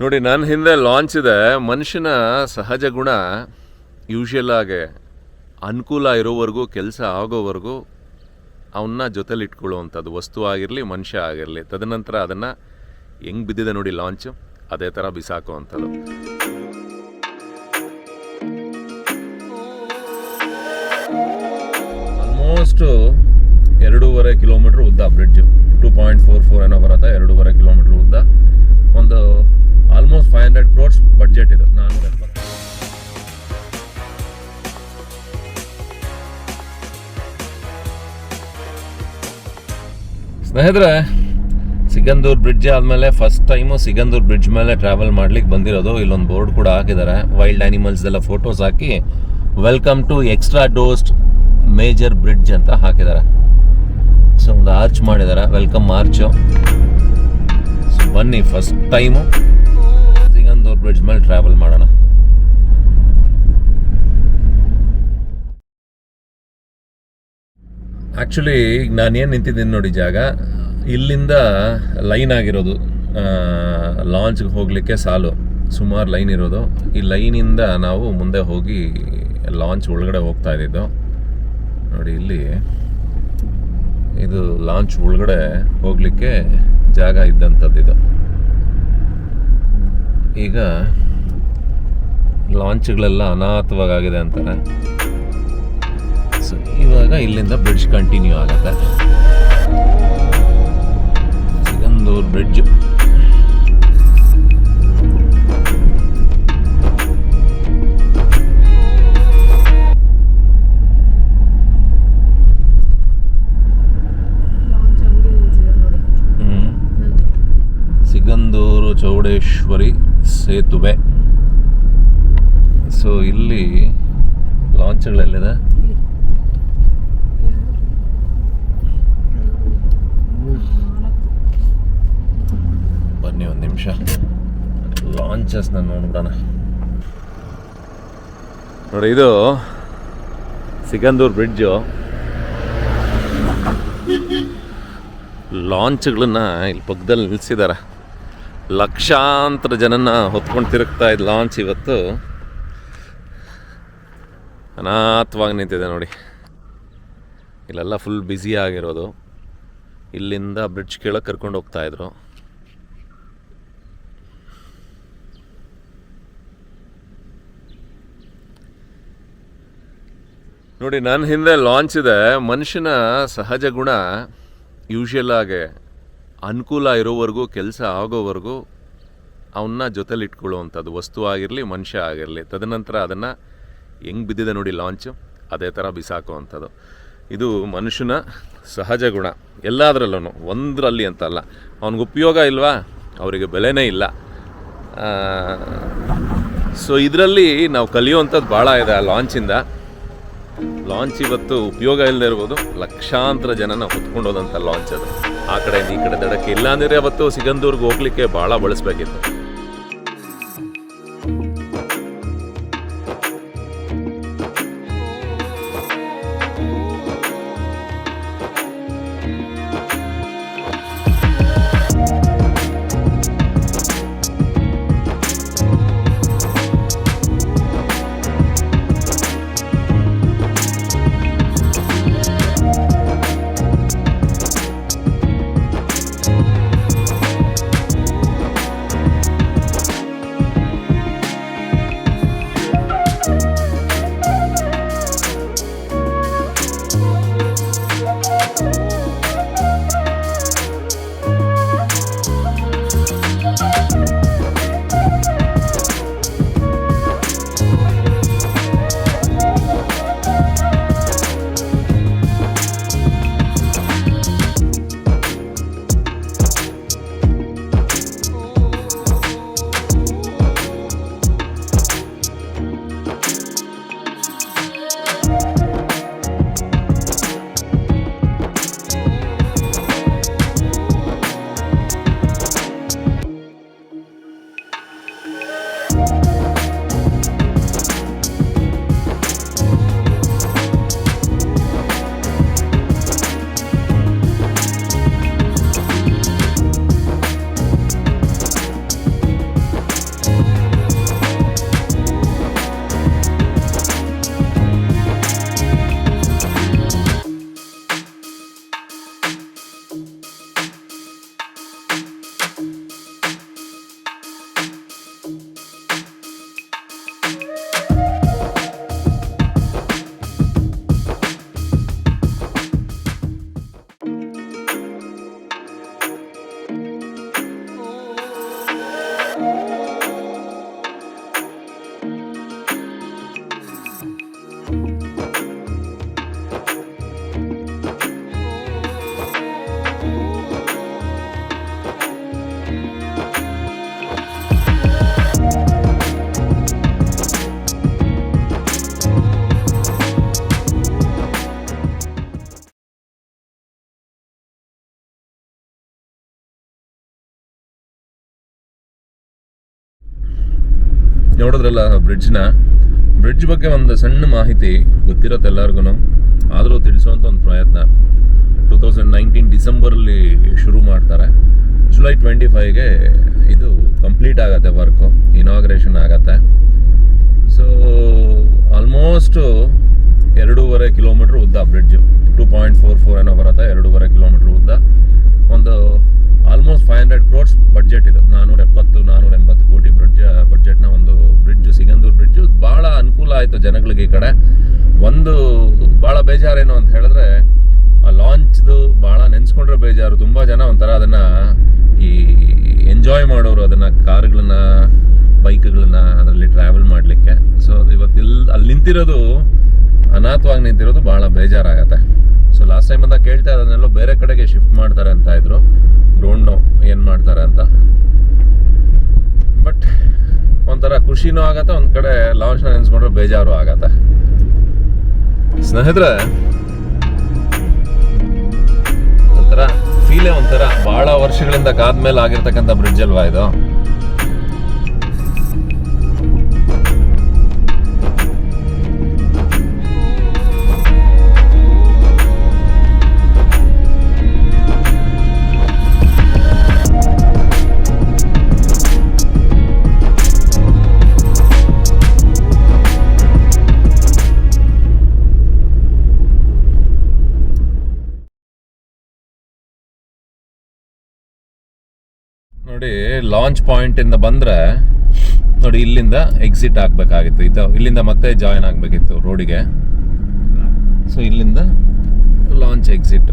ನೋಡಿ, ನನ್ನ ಹಿಂದೆ ಲಾಂಚ್ ಇದೆ. ಮನುಷ್ಯನ ಸಹಜ ಗುಣ ಯೂಶುವಲ್ ಆಗಿ ಅನುಕೂಲ ಇರೋವರೆಗೂ, ಕೆಲಸ ಆಗೋವರೆಗೂ ಅವನ್ನ ಜೊತೆಲಿ ಇಟ್ಕೊಳ್ಳುವಂಥದ್ದು, ವಸ್ತು ಆಗಿರಲಿ ಮನುಷ್ಯ ಆಗಿರಲಿ. ತದನಂತರ ಅದನ್ನು ಹೆಂಗೆ ಬಿದ್ದಿದೆ ನೋಡಿ ಲಾಂಚು, ಅದೇ ಥರ ಬಿಸಾಕುವಂಥದ್ದು. ಆಲ್ಮೋಸ್ಟು 2.5 ಕಿಲೋಮೀಟ್ರ್ ಉದ್ದ ಬ್ರಿಡ್ಜು. 2.44 ಏನೋ ಬರುತ್ತೆ, 2.5 ಕಿಲೋಮೀಟ್ರ್ ಉದ್ದ. ಒಂದು ಆಲ್ಮೋಸ್ಟ್ 500 crores ಬಡ್ಜೆಟ್ ಇದು. 470. ಸ್ನೇಹಿತರೆ, ಸಿಗಂದೂರು ಬ್ರಿಡ್ಜ್ ಆದಮೇಲೆ ಫಸ್ಟ್ ಟೈಮು ಸಿಗಂದೂರು ಬ್ರಿಡ್ಜ್ ಮೇಲೆ ಟ್ರಾವೆಲ್ ಮಾಡ್ಲಿಕ್ಕೆ ಬಂದಿರೋದು. ಇಲ್ಲೊಂದು ಬೋರ್ಡ್ ಕೂಡ ಹಾಕಿದ್ದಾರೆ, ವೈಲ್ಡ್ ಆ್ಯನಿಮಲ್ಸ್ದೆಲ್ಲ ಫೋಟೋಸ್ ಹಾಕಿ welcome to extradosed major bridge ಅಂತ ಹಾಕಿದ್ದಾರೆ. ಸೊ ಒಂದು ಆರ್ಚ್ ಮಾಡಿದ್ದಾರೆ, ವೆಲ್ಕಮ್ ಆರ್ಚು. ಸೊ ಬನ್ನಿ, ಫಸ್ಟ್ ಟೈಮು ಸಿಗಂದೂರು ಬ್ರಿಡ್ಜ್ ಮೇಲೆ ಟ್ರಾವೆಲ್ ಮಾಡೋಣ. ಆ್ಯಕ್ಚುಲಿ ಈಗ ನಾನೇನು ನಿಂತಿದ್ದೀನಿ ನೋಡಿ ಜಾಗ, ಇಲ್ಲಿಂದ ಲೈನ್ ಆಗಿರೋದು ಲಾಂಚ್ಗೆ ಹೋಗಲಿಕ್ಕೆ ಸಾಲು ಸುಮಾರು ಲೈನ್ ಇರೋದು. ಈ ಲೈನಿಂದ ನಾವು ಮುಂದೆ ಹೋಗಿ ಲಾಂಚ್ ಒಳಗಡೆ ಹೋಗ್ತಾ ಇದ್ದಿದ್ದು ನೋಡಿ. ಇಲ್ಲಿ ಇದು ಲಾಂಚ್ ಒಳಗಡೆ ಹೋಗಲಿಕ್ಕೆ ಜಾಗ ಇದ್ದಂಥದ್ದಿದು. ಈಗ ಲಾಂಚ್ಗಳೆಲ್ಲ ಅನಾಥವಾಗಿದೆ ಅಂತಾರೆ. ಸೊ ಇವಾಗ ಇಲ್ಲಿಂದ ಬ್ರಿಡ್ಜ್ ಕಂಟಿನ್ಯೂ ಆಗುತ್ತೆ. ಸಿಗಂದೂರು ಬ್ರಿಡ್ಜ್. ಸಿಗಂದೂರು ಚೌಡೇಶ್ವರಿ ಸೇತುವೆ. ಸೊ ಇಲ್ಲಿ ಲಾಂಚ್ಗಳೆಲ್ಲಿದೆ, ಬನ್ನಿ ಒಂದು ನಿಮಿಷ ಲಾಂಚಸ್ನ ನೋಡ್ಬಿಡೋಣ. ನೋಡಿ, ಇದು ಸಿಗಂದೂರು ಬ್ರಿಡ್ಜು. ಲಾಂಚ್ಗಳನ್ನ ಇಲ್ಲಿ ಪಕ್ಕದಲ್ಲಿ ನಿಲ್ಲಿಸಿದ್ದಾರೆ. ಲಕ್ಷಾಂತರ ಜನನ ಹೊತ್ಕೊಂಡು ತಿರುಗ್ತಾ ಇದ್ದ ಲಾಂಚ್ ಇವತ್ತು ಅನಾಥವಾಗಿ ನಿಂತಿದೆ ನೋಡಿ. ಇಲ್ಲೆಲ್ಲ ಫುಲ್ ಬ್ಯುಸಿ ಆಗಿರೋದು. ಇಲ್ಲಿಂದ ಬ್ರಿಡ್ಜ್ ಕೆಳಗೆ ಕರ್ಕೊಂಡು ಹೋಗ್ತಾಯಿದ್ರು. ನೋಡಿ, ನನ್ನ ಹಿಂದೆ ಲಾಂಚ್ ಇದೆ. ಮನುಷ್ಯನ ಸಹಜ ಗುಣ ಯೂಶುವಲ್ ಆಗಿ ಅನುಕೂಲ ಇರೋವರೆಗೂ, ಕೆಲಸ ಆಗೋವರೆಗೂ ಅವನ್ನ ಜೊತೆಲಿ ಇಟ್ಕೊಳ್ಳುವಂಥದ್ದು, ವಸ್ತು ಆಗಿರಲಿ ಮನುಷ್ಯ ಆಗಿರಲಿ. ತದನಂತರ ಅದನ್ನು ಹೆಂಗೆ ಬಿದ್ದಿದೆ ನೋಡಿ ಲಾಂಚು, ಅದೇ ಥರ ಬಿಸಾಕುವಂಥದ್ದು. ಇದು ಮನುಷ್ಯನ ಸಹಜ ಗುಣ ಎಲ್ಲದರಲ್ಲೂ, ಒಂದರಲ್ಲಿ ಅಂತಲ್ಲ. ಅವನಿಗೆ ಉಪಯೋಗ ಇಲ್ವಾ, ಅವರಿಗೆ ಬೆಲೆನೇ ಇಲ್ಲ. ಸೊ ಇದರಲ್ಲಿ ನಾವು ಕಲಿಯುವಂಥದ್ದು ಭಾಳ ಇದೆ ಆ ಲಾಂಚಿಂದ. ಲಾಂಚ್ ಇವತ್ತು ಉಪಯೋಗ ಇಲ್ಲದೆ ಇರ್ಬೋದು, ಲಕ್ಷಾಂತರ ಜನನ ಹೊತ್ಕೊಂಡೋದಂಥ ಲಾಂಚ್ ಅದು. ಆ ಕಡೆ ಈ ಕಡೆ ದಡಕ್ಕೆ ಇಲ್ಲ ಅಂದರೆ ಅವತ್ತು ಸಿಗಂದೂರ್ಗೆ ಹೋಗ್ಲಿಕ್ಕೆ ಭಾಳ ಬಳಸಬೇಕಿತ್ತು. ನೋಡಿದ್ರಲ್ಲ ಬ್ರಿಡ್ಜ್ ಬಗ್ಗೆ ಒಂದು ಸಣ್ಣ ಮಾಹಿತಿ ಗೊತ್ತಿರತ್ತೆ ಎಲ್ಲರಿಗೂ, ಆದರೂ ತಿಳಿಸೋಂಥ ಒಂದು ಪ್ರಯತ್ನ. 2019 ಡಿಸೆಂಬರಲ್ಲಿ ಶುರು ಮಾಡ್ತಾರೆ. ಜುಲೈ 25ಗೆ ಇದು ಕಂಪ್ಲೀಟ್ ಆಗುತ್ತೆ, ವರ್ಕು ಇನಾಗ್ರೇಷನ್ ಆಗುತ್ತೆ. ಸೊ ಆಲ್ಮೋಸ್ಟ್ 2.5 ಕಿಲೋಮೀಟ್ರ್ ಉದ್ದ ಬ್ರಿಡ್ಜು, 2.44 ಏನೋ ಬರುತ್ತೆ, 2.5 ಕಿಲೋಮೀಟ್ರ್ ಉದ್ದ. ಒಂದು ಆಲ್ಮೋಸ್ಟ್ 500 crores ಬಡ್ಜೆಟ್ ಇದು, 480 ಕೋಟಿ ಬಡ್ಜೆಟ್ನ ಒಂದು ಬ್ರಿಡ್ಜು, ಸಿಗಂದೂರು ಬ್ರಿಡ್ಜು. ಭಾಳ ಅನುಕೂಲ ಆಯಿತು ಜನಗಳಿಗೆ. ಈ ಕಡೆ ಒಂದು ಭಾಳ ಬೇಜಾರೇನು ಅಂತ ಹೇಳಿದ್ರೆ, ಆ ಲಾಂಚ್ದು ಭಾಳ ನೆನೆಸ್ಕೊಂಡ್ರೆ ಬೇಜಾರು. ತುಂಬ ಜನ ಒಂಥರ ಅದನ್ನು ಈ ಎಂಜಾಯ್ ಮಾಡೋರು, ಅದನ್ನು ಕಾರುಗಳನ್ನ ಬೈಕ್ಗಳನ್ನ ಅದರಲ್ಲಿ ಟ್ರಾವೆಲ್ ಮಾಡಲಿಕ್ಕೆ. ಸೊ ಅದು ಇವತ್ತು ಅಲ್ಲಿ ನಿಂತಿರೋದು, ಅನಾಥವಾಗಿ ನಿಂತಿರೋದು ಭಾಳ ಬೇಜಾರಾಗತ್ತೆ. ಸೊ ಲಾಸ್ಟ್ ಟೈಮ್ ಅಂತ ಕೇಳ್ತಾ ಅದನ್ನೆಲ್ಲೋ ಬೇರೆ ಕಡೆಗೆ ಶಿಫ್ಟ್ ಮಾಡ್ತಾರೆ ಅಂತ ಇದ್ರು. ಡೋಂಟ್ ನೋ ಏನು ಮಾಡ್ತಾರೆ ಅಂತ. ಬಟ್ ಒಂಥರ ಖುಷಿನೂ ಆಗತ್ತೆ, ಒಂದು ಕಡೆ ಲಾಂಚ್ನ ನೆನೆಸ್ಕೊಂಡ್ರೆ ಬೇಜಾರು ಆಗತ್ತೆ. ಸ್ನೇಹಿತರೆ, ಒಂಥರ ಫೀಲೇ ಒಂಥರ ಭಾಳ ವರ್ಷಗಳಿಂದ ಕಾದ್ಮೇಲೆ ಆಗಿರ್ತಕ್ಕಂಥ ಬ್ರಿಡ್ಜ್ ಅಲ್ವಾ ಇದು. ನೋಡಿ, ಲಾಂಚ್ ಪಾಯಿಂಟಿಂದ ಬಂದರೆ ನೋಡಿ, ಇಲ್ಲಿಂದ ಎಕ್ಸಿಟ್ ಆಗಬೇಕಾಗಿತ್ತು. ಇಲ್ಲಿಂದ ಮತ್ತೆ ಜಾಯಿನ್ ಆಗಬೇಕಿತ್ತು ರೋಡಿಗೆ. ಸೊ ಇಲ್ಲಿಂದ ಲಾಂಚ್ ಎಕ್ಸಿಟ್